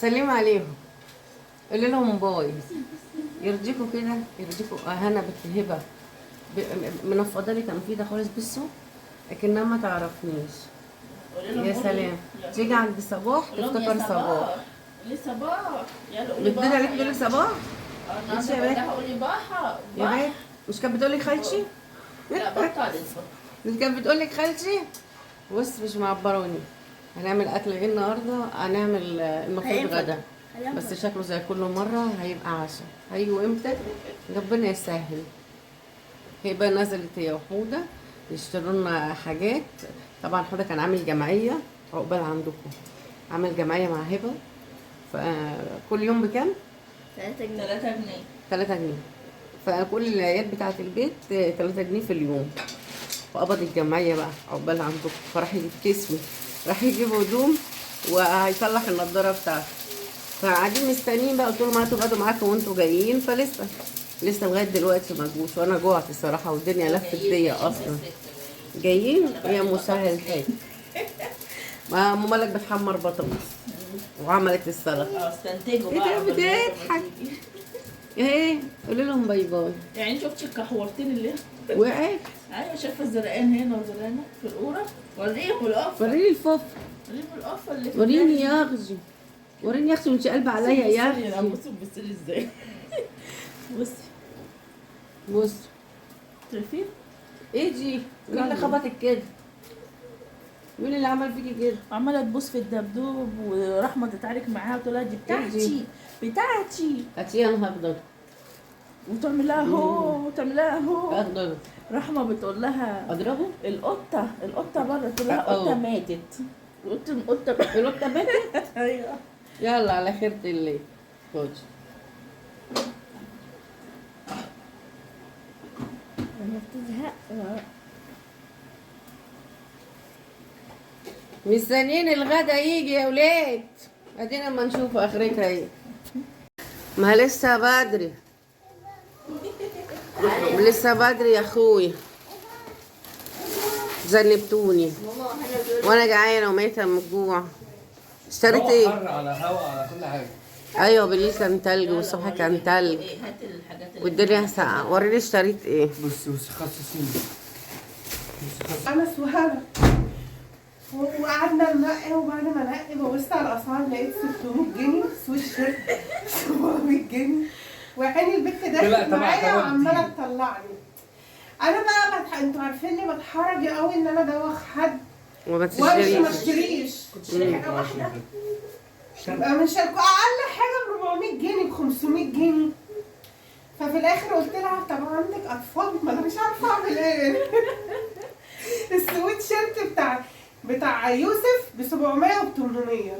سلمي عليهم، قولي لهم باي. يرضيكوا كده، يرضيكوا. هنا بنت هبه منفضه لي تنفيذه خالص بالسوق لكنها ما تعرفنيش. يا سلام، تيجي عند صباح تفتكر صباح. قولي صباح، يلا قولي بتدي عليك تقول لك صباح. انت يا بنت قولي باحة يا بنت مش كانت بتقول لي خالتي؟ لا بطلت. مش كانت بتقول لك خالتي؟ بص مش معبروني. هنعمل اكل ايه النهارده؟ هنعمل المفروض غدا بس شكله زي كل مره هيبقى عشاء. هيجوا امتى؟ ربنا يسهل. هيبقى نزلت هي وحوده يشتروا لنا حاجات. طبعا حوده كان عامل جمعيه عقبال عندكم، عامل جمعيه مع هبه. فكل يوم بكام؟ 3 جنيه 3 جنيه 3 جنيه. فكل العيال بتاعه البيت 3 جنيه في اليوم. فقبض الجمعيه بقى عقبال عندكم. فراح يجيب كسوه، راح يجيب هدوم وهيصلح النضاره بتاعته. فقاعدين مستنيين بقى. قلت لهم هاتوا غدوا معاكم وانتوا جايين. لسه لغايه دلوقتي ما جوش وانا جوعت الصراحه والدنيا لفت بيا اصلا. جايين يا مسهل الحال. ما ام مالك بتحمر بطاطس وعملت السلطه. استنتجوا ايه بقى ده بتضحك؟ ايه قولي لهم باي باي. يعني شفتي الكحورتين اللي وقعت. ايوه شايفه الزرقان هنا وزرقان في القوره. وريهم القفه، وريني الفوف، وريهم القفه اللي في وريني يا اخزي، وريني يا اخزي وانت قلبه عليا يا اخزي. بصي بتبصي ازاي. بصي بص شايفين ايه دي؟ مين اللي خبطك كده؟ مين اللي عمل فيكي كده؟ عماله تبص في الدبدوب ورحمه تتعارك معاها وتقول لها دي بتاعتي بتاعتي هاتيها انا هاخدها. وتعمل لها هو وتعمل لها هو. هاخدها. رحمه بتقول لها اضربه؟ القطه بره، تقول لها قطه ماتت. القطه ماتت. ايوه يلا على خيرة الله. خد لما بتزهق مستنيين الغدا يجي يا ولاد. ادينا اما نشوف اخرتها ايه. ما لسه بدري، لسه بدري يا اخوي. ذنبتوني وانا جعانه وميته من الجوع. اشتريت ايه؟ حر على هواء على كل حاجه. ايوه بالليل كان تلج والصبح كان تلج هات الحاجات اللي والدنيا ساقعه. وريني اشتريت ايه. بصي خصصيني. انا سهيله وقعدنا ننقي. وبعد ما نقي ببص على الاسعار لقيت 600 جنيه سويت شيرت 700 جنيه. وعيني البت داخل معايا وعماله تطلعني. انا بقى انتوا عارفيني بتحرج قوي ان انا ادوخ حد وما وامشي ما تشتريش. اشتريش. حاجه واحده يبقى من شركه اقل حاجه ب 400 جنيه ب 500 جنيه. ففي الاخر قلت لها طب عندك اطفال؟ ما انا مش عارفه اعمل ايه. السويت شيرت بتاع يوسف ب 700 وب 800.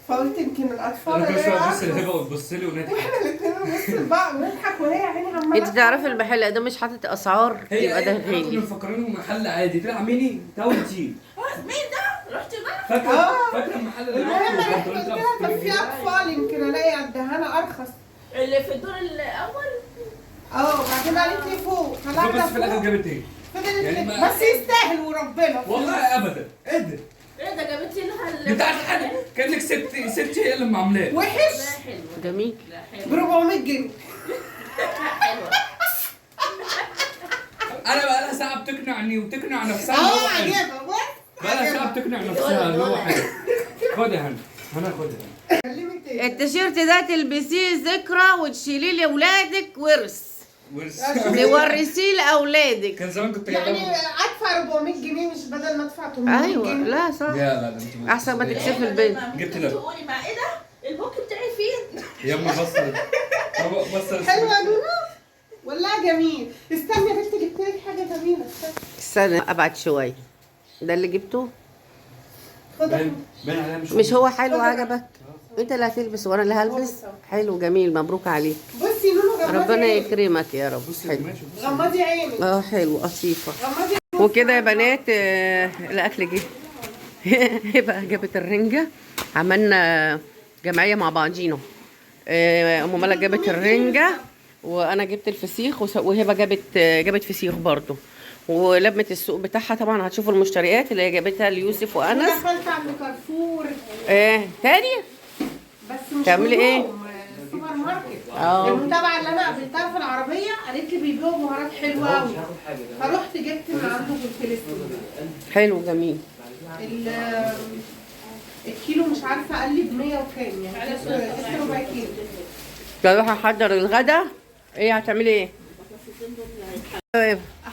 فقلت يمكن الاطفال انا كل اللي شويه هي ابص لهبه وتبص لي ونضحك. واحنا الاثنين نبص لبعض ونضحك وهي عيني عماله. انت تعرفي المحل ده مش حاطط اسعار يبقى ده احنا كنا غالي. مفكرينه محل عادي طلع ميني تاول تي. مين ده؟ رحت بقى فاكره المحل اللي المهم رحت قلت لها طب في اطفال يمكن الاقي الدهانه ارخص. اللي في الدور الاول. بعدين قالت لي فوق بس طلعنا في الاخر فوق. جابت ايه؟ فضلت بس يستاهل وربنا. والله ابدا. ايه ده؟ ايه ده جابتي لها بتاعت حد كانك ست هي اللي عاملاه. وحش لا حلوه جميل. لا ب حلوه 400 جنيه. حلوه. انا بقى لها ساعه بتقنعني وتقنع نفسها ان هو حلو. عجبها بص. بقى لها ساعه بتقنع نفسها ان هو حلو. خد يا هنا خدها. كلمت ايه؟ التيشيرت ده تلبسيه ذكرى وتشيليه لاولادك ورث. ورث. تورثيه لاولادك. كان زمان كنت يعني جايبها. ادفع 400 جنيه مش بدل ما ادفع 800 ايوه جنيه. لا صح. لا لا ده انت احسن ما تكسفي البنت. جبت لك. تقولي مع ايه ده؟ البوك بتاعي فين؟ يا اما بصل حلوه يا نونو والله جميل. استني يا بنتي جبت لك حاجه جميله. استنى ابعد شويه. ده اللي جبته خد باين عليها مش هو حلو عجبك؟ انت اللي هتلبس وانا اللي هلبس. حلو جميل مبروك عليك. بصي نونو غمضي ربنا عينك. يكرمك يا رب. بصي حلو. ماشي بصي. غمضي عينك. حلو قصيفه. غمضي وكده يا بنات الاكل جه. هبه جابت الرنجه. عملنا جمعيه مع بعضينا. ام مالك جابت الرنجه وانا جبت الفسيخ وهبه جابت فسيخ برضو. ولمت السوق بتاعها. طبعا هتشوفوا المشتريات اللي هي جابتها ليوسف وانس. دخلت عند كارفور. تاني بس مش تعملي ايه؟ هدوم، سوبر ماركت. اه. المتابعه اللي انا قابلتها في العربيه قالت لي بيبيعوا بهارات حلوه قوي، فرحت جبت من عنده في الفلسطين. حلو جميل. الكيلو مش عارفه قال لي ب 100 وكام يعني، لسه ربع كيلو. بروح احضر الغدا. ايه هتعملي ايه؟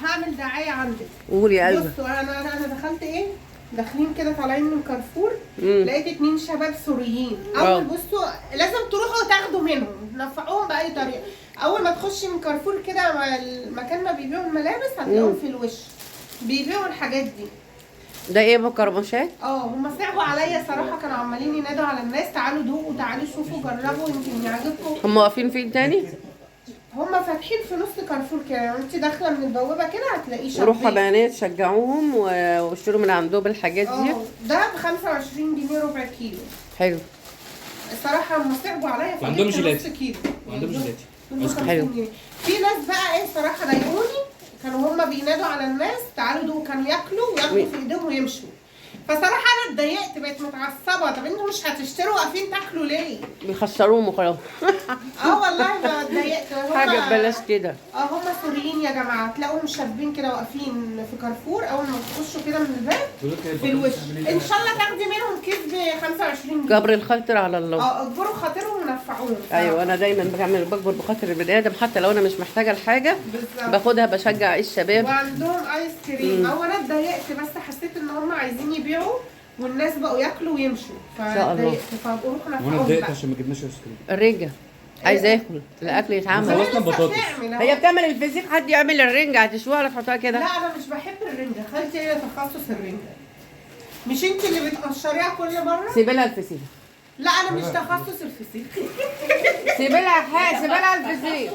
هعمل دعايه عندك. قولي يا قلبي. بصوا انا دخلت ايه، داخلين كده طالعين من كارفور، مم. لقيت 2 شباب سوريين. اه. بصوا لازم تروحوا تاخدوا منهم، تنفعوهم باي طريقه. اول ما تخشي من كارفور كده المكان ما بيبيعوا الملابس هتلاقوهم في الوش بيبيعوا الحاجات دي. ده ايه بكربشات؟ هم صعبوا عليا صراحه، كانوا عمالين ينادوا على الناس تعالوا دوقوا تعالوا شوفوا جربوا يمكن يعجبكم. هم واقفين فين تاني؟ هم فاتحين في نص كارفور كده، يعني انت داخله من البوابه كده هتلاقيه شباب. روحوا بنات شجعوهم واشتروا من عندهم الحاجات دي. ده ب 25 جنيه ربع كيلو. حلو. الصراحه هم صعبوا عليا وعندهم فجبت جيلاتي. نص كيلو. وعندهم جيلاتي. هم 50 حلو. جنيه. في ناس بقى ايه صراحه ضايقوني، كانوا هم بينادوا على الناس تعالوا دوقوا، كانوا ياكلوا وياخدوا في ايديهم ويمشوا. فصراحه انا اتضايقت، بقيت متعصبه. طب انتوا مش هتشتروا واقفين تاكلوا ليه؟ بيخسروهم وخلاص. والله ما اتضايقت. حاجه ببلاش كده. هم سوريين يا جماعه، تلاقوهم شابين كده واقفين في كارفور، اول ما تخشوا كده من الباب في الوش. ان شاء الله تاخدي منهم كيس ب 25 جنيه. جبر الخاطر على الله. اجبروا خاطرهم ونفعوهم. ايوه انا دايما بكبر بخاطر البني ادم، حتى لو انا مش محتاجه الحاجه بالظبط. باخدها بشجع الشباب. وعندهم ايس كريم. انا اتضايقت بس حسيت ان هم عايزين يبيعوا والناس بقوا ياكلوا ويمشوا، شاء الله. فاتضايقت فبقوا روحوا وانا نفعوهم اتضايقت بقى. عشان ما جبناش ايس كريم. الرنجه عايزه اكل، الاكل يتعمل. خلاص. لسه بطاطس. بتعمل أهو. هي بتعمل الفسيخ، حد يعمل الرنجه هتشويها ولا تحطها كده؟ لا انا مش بحب الرنجه، خالتي هي تخصص الرنجه. مش انت اللي بتقشريها كل مره؟ سيبي لها الفسيخ. لا انا مش تخصص الفسيخ. سيبي لها سيبي لها الفسيخ.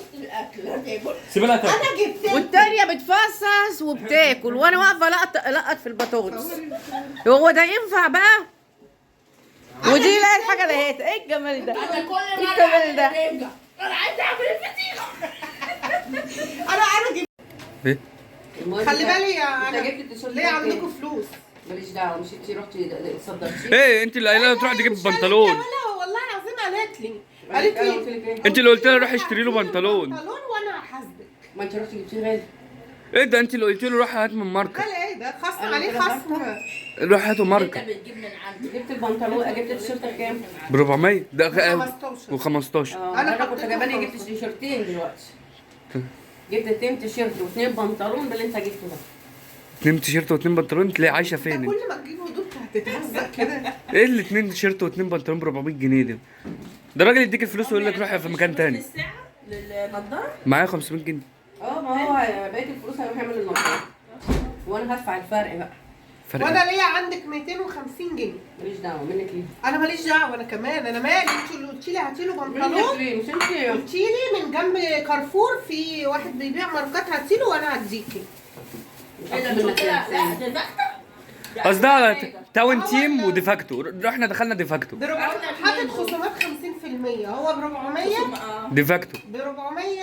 سيب لها تاكل. انا جبت والتانية بتفصص وبتاكل وانا واقفه لقط في البطاطس. هو ده ينفع بقى؟ ودي لا الحاجه دهيت. ايه الجمال ده؟ انا كل ايه مره الجمال ده؟ رنجة. انا عايزه اعمل الفسيخ. انا جبت. ايه؟ خلي بالي انت انا جبت التيشيرت ليه عندكم فلوس؟ ماليش دعوه، مش انتي رحتي صدرتيه؟ ايه انت اللي قايله تروح تجيب بنطلون. لا والله العظيم قالت لي ايه؟ انت اللي قلت لها روحي اشتري له بنطلون. بنطلون وانا هحاسبك. ما انت رحتي جبتيه غالي. ايه ده انت اللي قلت له روح هات من ماركه. قال ايه ده خصم أنا عليه كده خصم. روح هاته انت ماركه بتجيب من عندي. جبت البنطلون، جبت التيشيرت بكام؟ ب 400 ده 15. و15. انا كنت جايباني جبت تيشيرتين دلوقتي. جبت 2 تيشيرت و2 بنطلون باللي انت جبته ده. 2 تيشيرت و2 بنطلون تلاقي عايشه انت فين انت؟ كل ما تجيب هدوم هتتهزق كده. ايه اللي 2 تيشيرت و2 بنطلون ب 400 جنيه ده؟ ده الراجل يديك الفلوس ويقول لك روح في مكان تاني. الساعه للنضاره. معايا 500 جنيه. ما هو بقيه الفلوس هيروح يعمل النصيحه وانا هدفع الفرق بقى. فرق وانا ليا عندك 250 جنيه. ماليش دعوه منك ليه؟ انا ماليش دعوه، انا كمان انا مالي. انت اللي قلتي لي هاتي له منك بنطلون، ليه؟ مش انتي قلتي لي من جنب كارفور في واحد بيبيع ماركات هاتي له وانا هديكي. لا ده زخته. قصدها على تاون تيم وديفاكتو. رحنا دخلنا ديفاكتو. ب 400 حاطط خصومات 50%. هو ب 400 ديفاكتو ب 400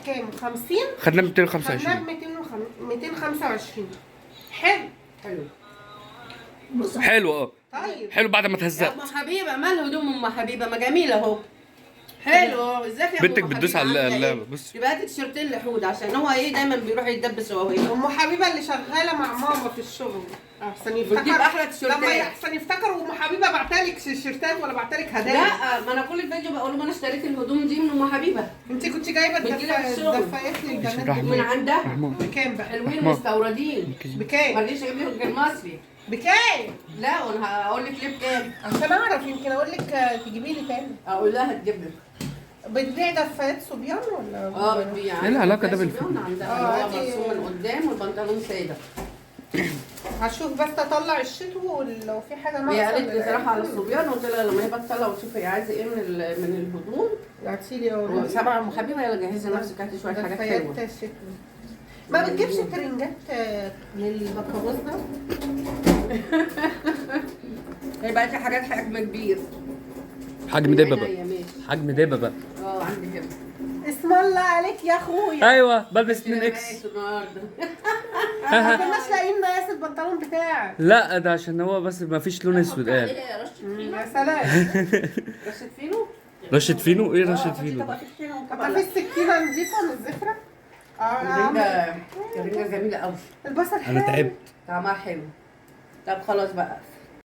كام 50 خدنا خدناه 225. ب 225. حلو. حلو. حلو اه. طيب حلو بعد ما تهزقت. ام حبيبه مال هدوم ام حبيبه ما جميله اهو. حلو ازيك يا ام بنتك بتدوس على حبيبة؟ عاملة اللعبه إيه؟ بص. يبقى هاتي تيشيرتين لحود عشان هو ايه دايما بيروح يتدبس وهو هنا. ام حبيبه اللي شغاله مع ماما في الشغل احسن بتجيب يفتكر. أحلى تيشيرتات. لما احسن يفتكر ام حبيبه بعتلك تيشيرتات ولا بعتلك هدايا. لا ما انا كل فيديو بقول لهم انا اشتريت الهدوم دي من ام حبيبه. انت كنت جايبه بتجيلك الشغل. الدفايات للبنات رحمة. من عندها بكام بقى؟ حلوين مستوردين. ما بكام؟ رضيتش اجيب لهم غير مصري. بكام؟ لا وانا هقول لك ليه بكام. عشان اعرف يمكن اقول لك تجيبي لي تاني. اقول لها تجيب لك. بتبيع دفايات صبيان ولا؟ بتبيع. ايه العلاقة ده بالفيلم؟ عندها اللي هو هاتي. مرسوم من قدام والبنطلون ساده. هشوف بس اطلع الشتوي ولو في حاجه ناقصه. هي قالت لي ولا صراحه على إيه. الصبيان قلت لها لما هي بتطلع وتشوف هي عايزه ايه من الهدوم. بعتي لي اقول سبعه ام حبيبه يلا جهزي نفسك هاتي شويه حاجات حلوه. دفايات شتوي. ما بتجيبش ترنجات للبكابوس ده؟ هيبقى في حاجات حجم كبير. حجم دبه بقى. عينيا ماشي. حجم دبه بقى. عندي كده. اسم الله عليك يا اخويا. ايوه بلبس 2 اكس. مقاس النهارده. ما كناش لاقيين مقاس البنطلون بتاعك. لا ده عشان هو بس ما فيش لون اسود قال. عليها رشه يا سلام. رشة فينو؟ رشه فينو؟ ايه رشه فينو طبق ده؟ فيه طحينه طب وطبق في السكينه نضيفه من الزفره. الرنجة الرنجة جميلة قوي، البصل انا حلو. تعبت. طعمها حلو. طب خلاص بقى،